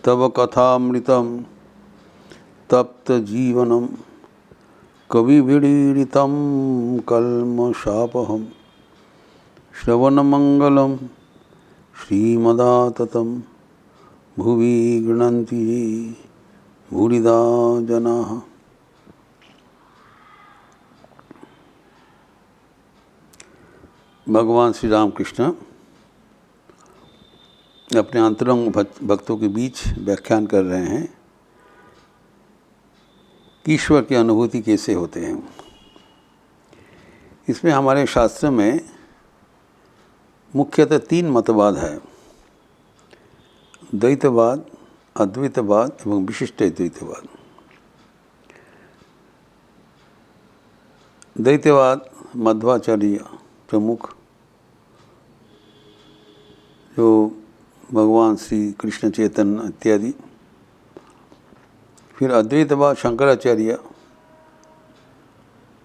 तव कथामृतं तप्तजीवनं कविभिरीडितं कल्मषापहं श्रवणमंगलं श्रीमदाततं भुवि गृह्णन्ति भूरिदा जनाः। भगवान श्री रामकृष्ण अपने अंतरंग भक्तों के बीच व्याख्यान कर रहे हैं कि ईश्वर की अनुभूति कैसे होते हैं। इसमें हमारे शास्त्र में मुख्यतः 3 मतवाद है, द्वैतवाद, अद्वैतवाद एवं विशिष्ट द्वैतवाद। द्वैतवाद मध्वाचार्य प्रमुख, जो भगवान श्री कृष्ण चैतन्य इत्यादि। फिर अद्वैतवाद शंकराचार्य,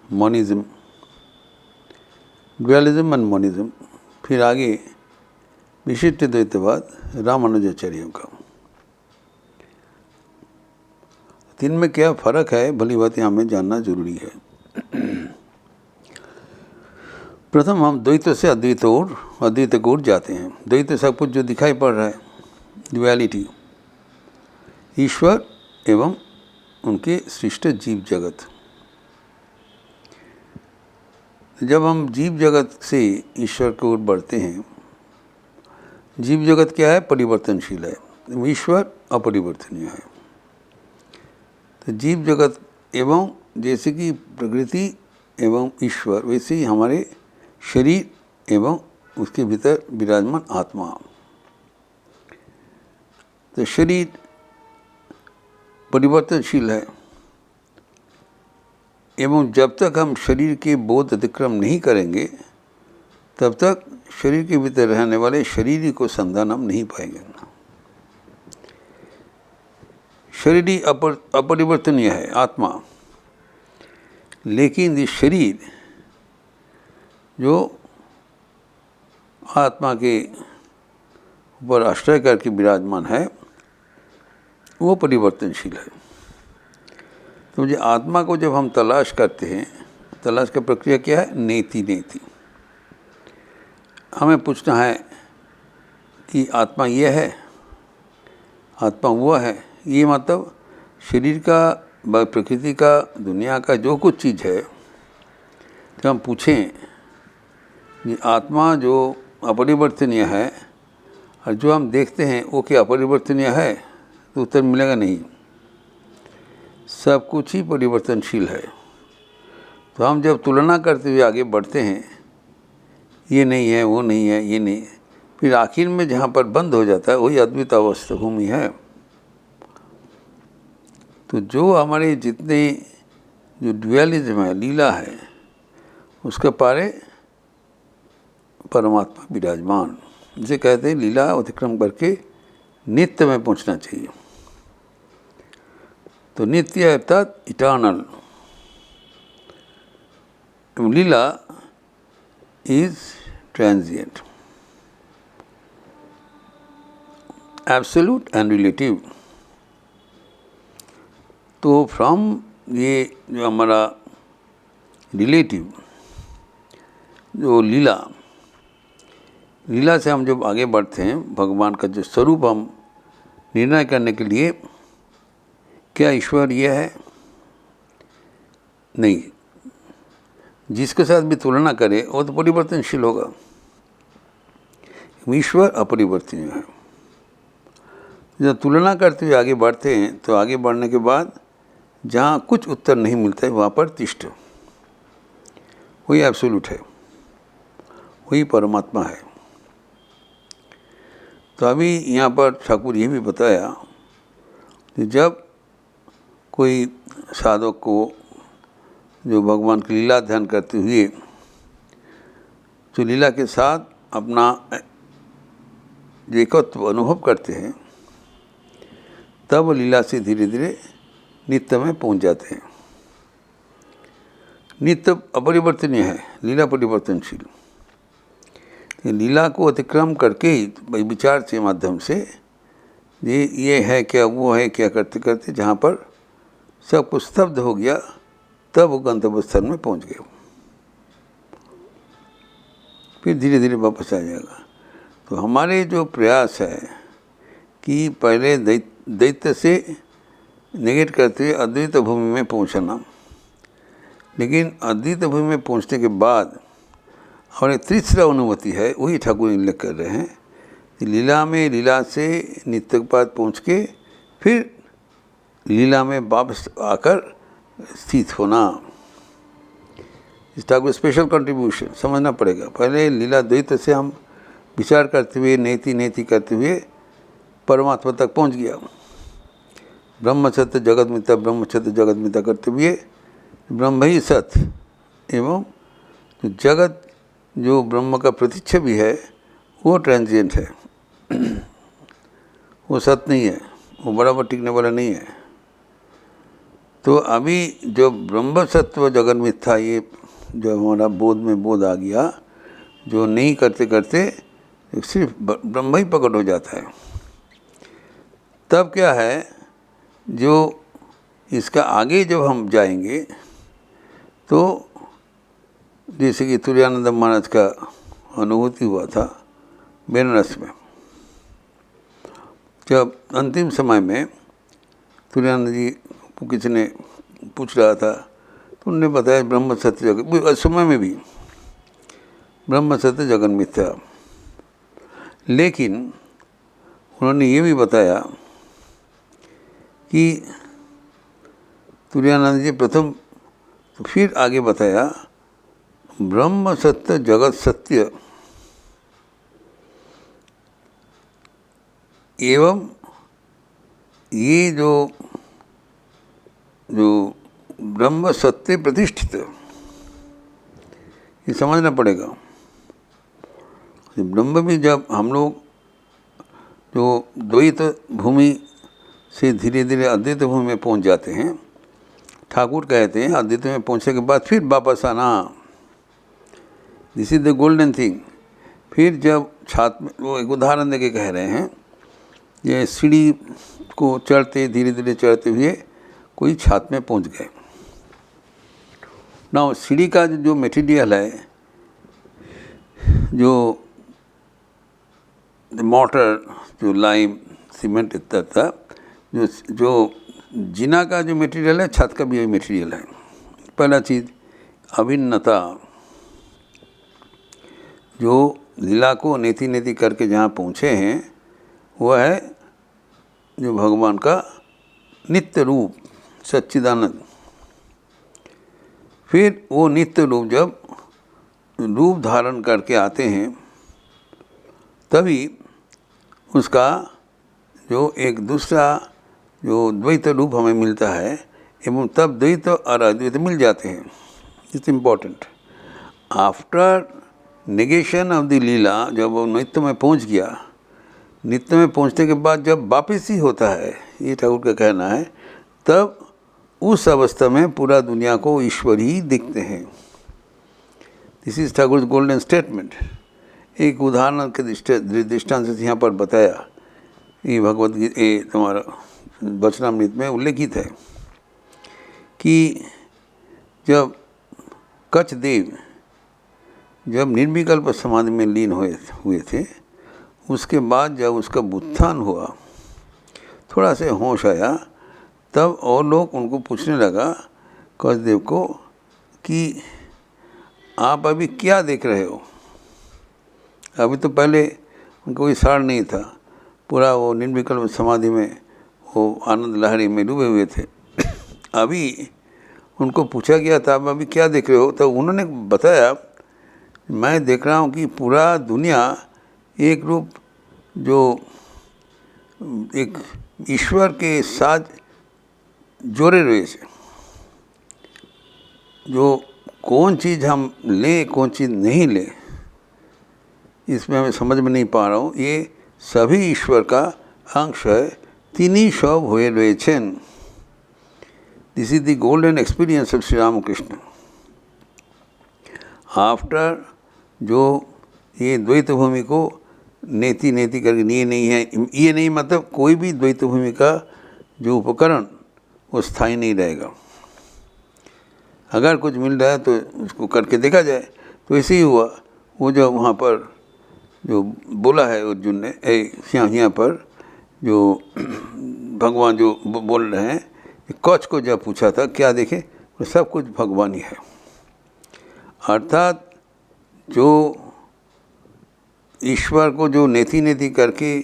मोनिज्म, ड्युअलिज्म एंड मोनिज्म। फिर आगे विशिष्ट द्वैतवाद रामानुजाचार्यों का। तीन में क्या फ़र्क है, भली बात हमें जानना जरूरी है। प्रथम हम द्वैत से अद्वैत को ओर जाते हैं। द्वैत सब कुछ जो दिखाई पड़ रहा है, ड्युअलिटी, ईश्वर एवं उनके सृष्ट जीव जगत। जब हम जीव जगत से ईश्वर की ओर बढ़ते हैं, जीव जगत क्या है? परिवर्तनशील है, ईश्वर अपरिवर्तनीय है। तो जीव जगत एवं जैसे कि प्रकृति एवं ईश्वर, वैसे ही हमारे शरीर एवं उसके भीतर विराजमान आत्मा। तो शरीर परिवर्तनशील है एवं जब तक हम शरीर के बोध अतिक्रम नहीं करेंगे तब तक शरीर के भीतर रहने वाले शरीर को संधान हम नहीं पाएंगे। शरीर ही अपरिवर्तनीय है, आत्मा। लेकिन ये शरीर जो आत्मा के ऊपर आश्रय करके विराजमान है, वो परिवर्तनशील है। तो मुझे आत्मा को जब हम तलाश करते हैं, तलाश का प्रक्रिया क्या है? नेति। हमें पूछना है कि आत्मा ये है, आत्मा वो है। ये मतलब शरीर का, प्रकृति का, दुनिया का जो कुछ चीज़ है, तो हम पूछें कि आत्मा जो अपरिवर्तनीय है और जो हम देखते हैं वो क्या अपरिवर्तनीय है? तो उत्तर मिलेगा नहीं। सब कुछ ही परिवर्तनशील है। तो हम जब तुलना करते हुए आगे बढ़ते हैं, ये नहीं है, वो नहीं है, ये नहीं, फिर आखिर में जहाँ पर बंद हो जाता है वही अद्वैत अवस्था भूमि है। तो जो हमारे जितने जो ड्युअलिज्म है, लीला है, उसके पारे परमात्मा विराजमान, जिसे कहते हैं लीला अतिक्रम करके नित्य में पहुंचना चाहिए। तो नित्य अर्थात eternal. Leela is transient, absolute and relative. तो फ्रॉम ये जो हमारा रिलेटिव जो लीला से हम जब आगे बढ़ते हैं, भगवान का जो स्वरूप हम निर्णय करने के लिए, क्या ईश्वर ये है? नहीं। जिसके साथ भी तुलना करें वो तो परिवर्तनशील होगा। ईश्वर अपरिवर्तनीय है। जब तुलना करते हुए आगे बढ़ते हैं तो आगे बढ़ने के बाद जहाँ कुछ उत्तर नहीं मिलता है वहाँ पर तिष्ठ, वही एब्सोल्यूट है, वही परमात्मा है। तो अभी यहाँ पर ठाकुर ये भी बताया कि जब कोई साधक को जो भगवान की लीला ध्यान करते हुए तो लीला के साथ अपना एकत्व अनुभव करते हैं, तब लीला से धीरे धीरे नित्य में पहुंच जाते हैं। नित्य अपरिवर्तनीय है, लीला परिवर्तनशील। लीला को अतिक्रम करके ही विचार के माध्यम से ये है क्या वो है क्या करते करते जहाँ पर सब कुछ स्तब्ध हो गया, तब वो गंतव्य स्थल में पहुँच गए। फिर धीरे धीरे वापस आ जाएगा। तो हमारे जो प्रयास है कि पहले दैत्य से नेगेट करते हुए अद्वैत भूमि में पहुंचना, लेकिन अद्वैत भूमि में पहुंचने के बाद और एक तीसरा अनुभूति है, वही ठाकुर उल्लेख कर रहे हैं कि लीला में लीला से नित्य पाद पहुँच के फिर लीला में वापस आकर स्थित होना। इस ठाकुर स्पेशल कंट्रीब्यूशन समझना पड़ेगा। पहले लीला द्वैत से हम विचार करते हुए नेति नेति करते हुए परमात्मा तक पहुंच गया। ब्रह्म सत्य जगत मिथ्या, ब्रह्म सत्य जगत मिथ्या करते हुए ब्रह्म ही सत्य एवं तो जगत जो ब्रह्म का प्रतीच्छ भी है वो ट्रांजिएंट है, वो सत्य नहीं है, वो बराबर टिकने वाला नहीं है। तो अभी जो ब्रह्म सत्व जगत मिथ्या ये जो हमारा बोध में बोध आ गया, जो नहीं करते करते सिर्फ ब्रह्म ही प्रकट हो जाता है। तब क्या है, जो इसका आगे जब हम जाएंगे तो जैसे कि तुरानंद महाराज का अनुभूति हुआ था बेनारस में, जब अंतिम समय में तुरानंद जी को किसी ने पूछ रहा था तो उन्होंने बताया ब्रह्म सत्य जगत, उस समय में भी ब्रह्म सत्य जगत मिथ्या। लेकिन उन्होंने ये भी बताया कि तुरानंद जी प्रथम तो फिर आगे बताया ब्रह्म सत्य जगत सत्य एवं ये जो ब्रह्म सत्य प्रतिष्ठित, ये समझना पड़ेगा। ब्रह्म भी जब हम लोग जो द्वैत भूमि से धीरे धीरे अद्वैत भूमि में पहुंच जाते हैं, ठाकुर कहते हैं अद्वैत में पहुंचने के बाद फिर वापस आना, this is the golden thing. फिर जब छात्र में वो एक उदाहरण देके कह रहे हैं, ये सीढ़ी को चढ़ते धीरे धीरे चढ़ते हुए कोई छात में पहुंच गए ना। सीढ़ी का जो मटेरियल है, जो मोटर, जो लाइम, सीमेंट इत्यादि, जो जीना का जो मटेरियल है, छत का भी यही मटेरियल है। पहला चीज़ अभिन्नता, जो लीला को नेति नेति करके जहाँ पहुँचे हैं वह है जो भगवान का नित्य रूप सच्चिदानंद। फिर वो नित्य रूप जब रूप धारण करके आते हैं तभी उसका जो एक दूसरा जो द्वैत रूप हमें मिलता है एवं तब द्वैत और अद्वैत मिल जाते हैं। It's important. After negation of the lila, जब वो नित्य में पहुंच गया, नित्य में पहुंचने के बाद जब वापस ही होता है, ये ठाकुर का कहना है, तब उस अवस्था में पूरा दुनिया को ईश्वर ही दिखते हैं। This is Thakur golden statement. एक उदाहरण के दृष्टांत से यहाँ पर बताया, ये भगवद गीता तुम्हारा वचनामृत में उल्लेखित है कि जब कच्छ देव जब निर्विकल्प समाधि में लीन हुए थे, उसके बाद जब उसका उत्थान हुआ, थोड़ा से होश आया, तब और लोग उनको पूछने लगा कच्छदेव को कि आप अभी क्या देख रहे हो। अभी तो पहले उनको कोई सार नहीं था, पूरा वो निर्विकल्प समाधि में वो आनंद लहरी में डूबे हुए थे। अभी उनको पूछा गया था आप अभी क्या देख रहे हो, तो उन्होंने बताया मैं देख रहा हूँ कि पूरा दुनिया एक रूप जो एक ईश्वर के साथ जोड़े रहे से, जो कौन चीज़ हम लें कौन चीज़ नहीं लें इसमें हमें समझ में नहीं पा रहा हूँ। ये सभी ईश्वर का अंश है, तीनी सब हुए रहे छेन। This is the golden experience of Shri Ramakrishna. After जो ये द्वैत भूमि को नेति नेति करके ये नहीं है, ये नहीं, मतलब कोई भी द्वैत भूमि का जो उपकरण वो स्थायी नहीं रहेगा। अगर कुछ मिल रहा है तो उसको करके देखा जाए। तो ऐसे ही हुआ, वो जो वहाँ पर जो बोला है अर्जुन ने, यहाँ पर जो भगवान जो बोल रहे हैं, कौच को जब पूछा था क्या देखे, तो सब कुछ भगवान ही है। अर्थात जो ईश्वर को जो नेति नेति करके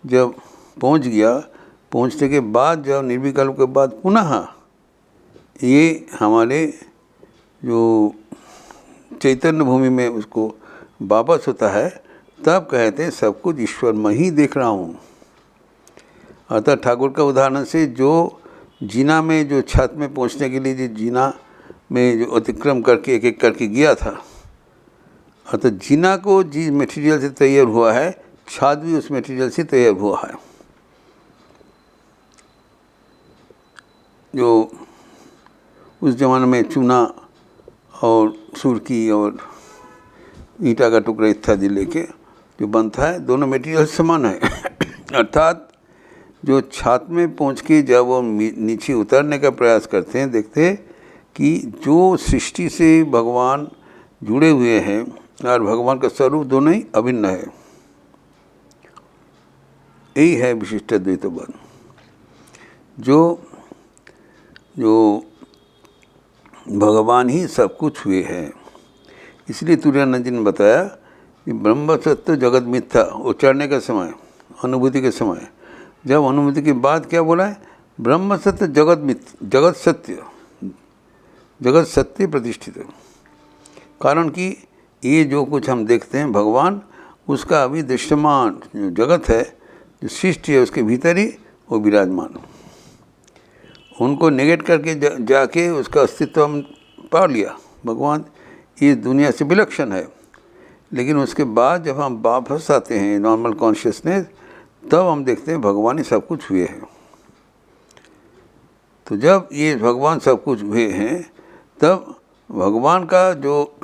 जब पहुंच गया, पहुंचने के बाद जब निर्विकल्प के बाद पुनः ये हमारे जो चैतन्य भूमि में उसको वापस होता है, तब कहते हैं सब कुछ ईश्वर में ही देख रहा हूँ। अर्थात ठाकुर का उदाहरण से जो जीना में जो छत में पहुँचने के लिए जो जीना में जो अतिक्रम करके एक एक करके गया था, अर्थात जीना को जिस मटेरियल से तैयार हुआ है, छत भी उस मटेरियल से तैयार हुआ है। जो उस ज़माने में चूना और सुर्की और ईंटा का टुकड़ा इत्यादि लेके जो बनता है, दोनों मटेरियल समान है। अर्थात जो छत में पहुंच के जब वो नीचे उतरने का प्रयास करते हैं, देखते हैं कि जो सृष्टि से भगवान जुड़े हुए हैं और भगवान का स्वरूप दोनों ही अभिन्न है। यही है विशिष्ट द्वैतवाद। जो भगवान ही सब कुछ हुए हैं। इसलिए तुरानंद जी ने बताया कि ब्रह्म सत्य जगत मिथ्या, उच्चारने का समय, अनुभूति के समय, जब अनुभूति के बाद क्या बोला है, ब्रह्म सत्य जगत मिथ्या, जगत सत्य प्रतिष्ठित है। कारण कि ये जो कुछ हम देखते हैं भगवान, उसका अभी दृश्यमान जो जगत है, जो सृष्टि है, उसके भीतर ही वो विराजमान। उनको नेगेट करके जाके उसका अस्तित्व हम पा लिया। भगवान इस दुनिया से विलक्षण है, लेकिन उसके बाद जब हम वापस आते हैं नॉर्मल कॉन्शियसनेस, तब हम देखते हैं भगवान ही सब कुछ हुए हैं। तो जब ये भगवान सब कुछ हुए हैं, तब भगवान का जो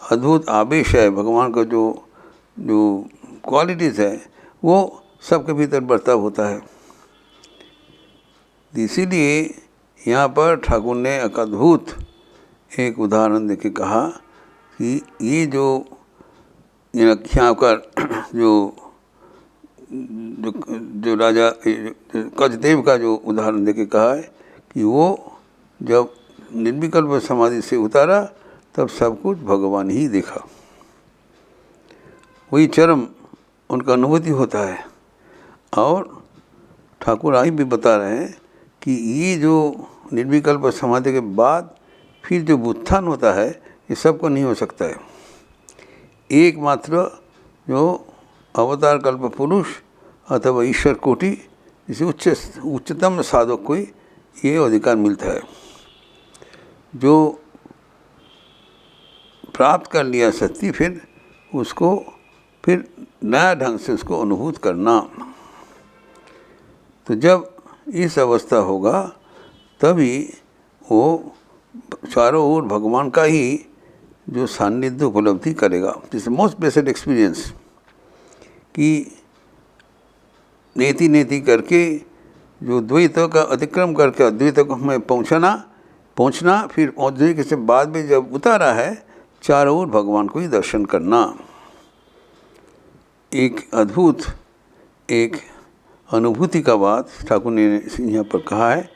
अद्भुत आवेश है, भगवान का जो क्वालिटीज़ है, वो सबके भीतर बर्ताव होता है। इसीलिए यहाँ पर ठाकुर ने एक अद्भुत एक उदाहरण देके कहा कि ये जो यहाँ पर जो राजा कचदेव का जो उदाहरण देके कहा है कि वो जब निर्विकल्प समाधि से उतारा, तब सब कुछ भगवान ही देखा। वही चरम उनका अनुभूति होता है। और ठाकुर आई भी बता रहे हैं कि ये जो निर्विकल्प समाधि के बाद फिर जो उत्थान होता है, ये सबको नहीं हो सकता है। एकमात्र जो अवतार कल्प पुरुष अथवा ईश्वर कोटि, जिसे उच्चतम साधक को ये अधिकार मिलता है, जो प्राप्त कर लिया सत्य, फिर उसको फिर नया ढंग से उसको अनुभूत करना। तो जब इस अवस्था होगा, तभी वो चारों ओर भगवान का ही जो सान्निध्य उपलब्धि करेगा। दिस मोस्ट ब्लेसेड एक्सपीरियंस कि नेति नेति करके जो द्वैत का अतिक्रम करके अद्वैत को हमें पहुंचना, फिर पहुंचने के बाद में जब उतारा है, चारों ओर भगवान को ही दर्शन करना। एक अद्भुत एक अनुभूति का बात ठाकुर ने यहाँ पर कहा है,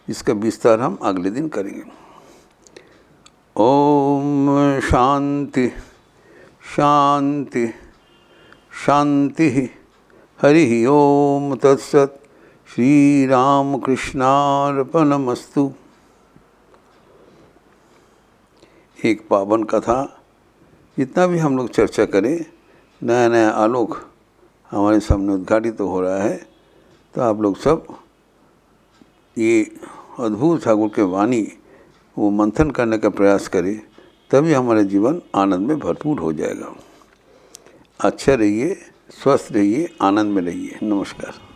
इसका विस्तार हम अगले दिन करेंगे। ओम शांति शांति शांति। हरि ओम तत्सत। श्री राम कृष्णार्पणमस्तु। एक पावन कथा, जितना भी हम लोग चर्चा करें, नया नया आलोक हमारे सामने उद्घाटित तो हो रहा है। तो आप लोग सब ये अद्भुत ठाकुर के वाणी वो मंथन करने का प्रयास करें, तभी हमारा जीवन आनंद में भरपूर हो जाएगा। अच्छा रहिए, स्वस्थ रहिए, आनंद में रहिए। नमस्कार।